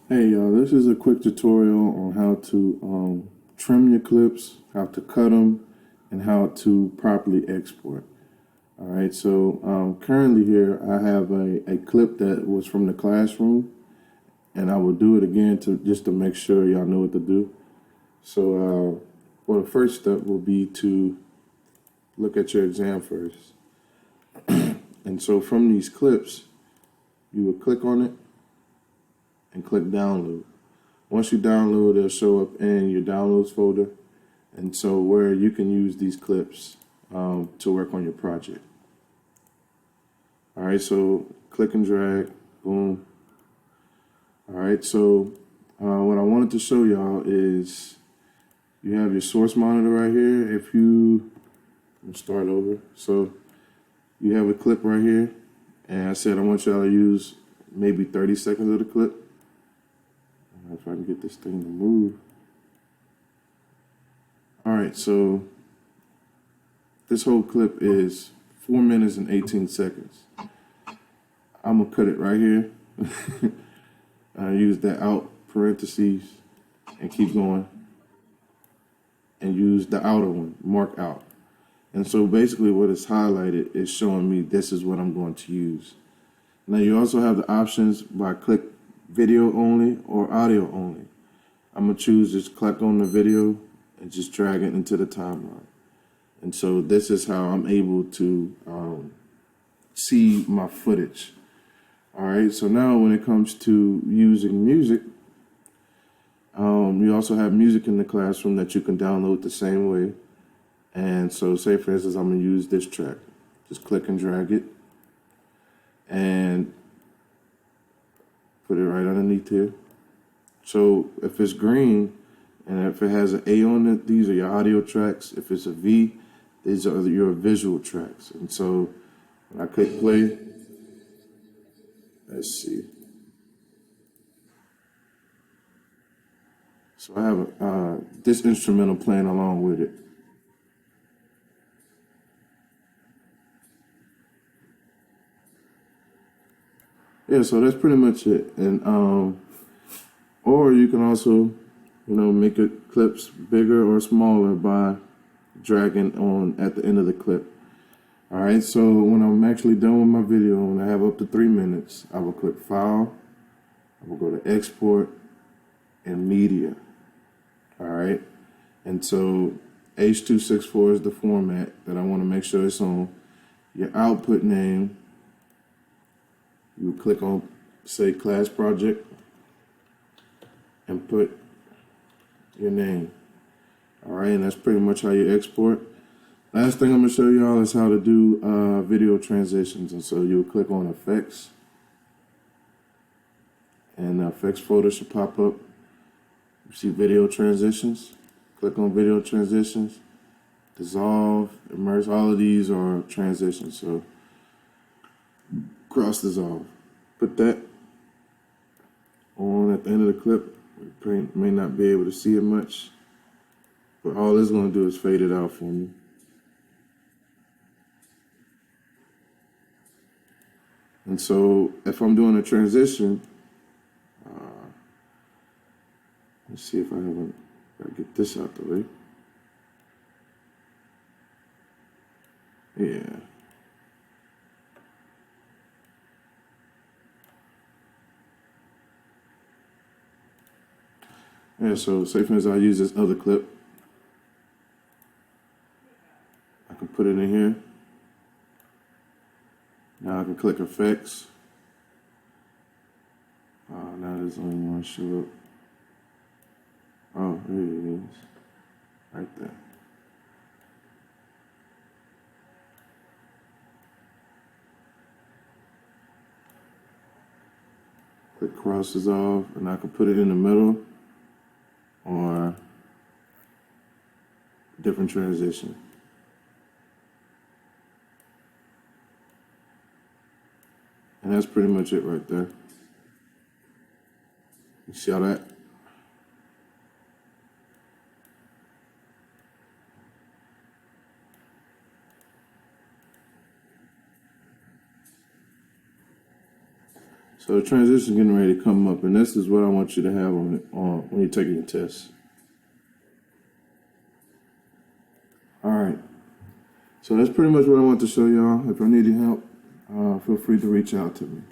Hey y'all, this is a quick tutorial on how to trim your clips, how to cut them, and how to properly export. All right, so currently here I have a clip that was from the classroom, and I will do it again just to make sure y'all know what to do. So, well, the first step will be to look at your exam first. And so from these clips, you will click on it and click download. Once you download, it'll show up in your downloads folder, and so where you can use these clips to work on your project. All right, so click and drag, boom. All right, so what I wanted to show y'all is you have your source monitor right here. Let's start over. So you have a clip right here, and I said I want y'all to use maybe 30 seconds of the clip. If I can get this thing to move. All right, so this whole clip is 4 minutes and 18 seconds. I'm gonna cut it right here. I use that out parentheses and keep going, and use the outer one, mark out. And so basically what is highlighted is showing me this is what I'm going to use. Now you also have the options by click video only or audio only. I'm gonna choose just click on the video and just drag it into the timeline. And so this is how I'm able to see my footage. All right, so now when it comes to using music, you also have music in the classroom that you can download the same way. And so say for instance, I'm gonna use this track. Just click and drag it and put it right underneath here. So if it's green and if it has an A on it, these are your audio tracks. If it's a V, these are your visual tracks. And so when I click play, let's see. So I have this instrumental playing along with it. Yeah, so that's pretty much it. And or you can also, make it clips bigger or smaller by dragging on at the end of the clip. All right, so when I'm actually done with my video, when I have up to 3 minutes, I will click File, I will go to Export and Media. All right, and so H.264 is the format that I want to make sure it's on. Your output name, you click on, say, class project, and put your name. All right, and that's pretty much how you export. Last thing I'm gonna show y'all is how to do video transitions. And so you'll click on Effects, and the Effects folder should pop up. You see Video Transitions. Click on Video Transitions, Dissolve, Immerse. All of these are transitions. So cross dissolve. Put that on at the end of the clip. You may not be able to see it much, but all it's gonna do is fade it out for me. And so if I'm doing a transition, let's see if I haven't, gotta get this out the way. Yeah. Yeah, so say for instance, I use this other clip. I can put it in here. Now I can click Effects. Now there's only one show up. Oh, here it is. Right there. Click Cross Dissolve, and I can put it in the middle or different transition. And that's pretty much it right there. You see all that? So So the transition getting ready to come up, and this is what I want you to have on when you're taking your test. All right. So that's pretty much what I want to show y'all. If I need your help, feel free to reach out to me.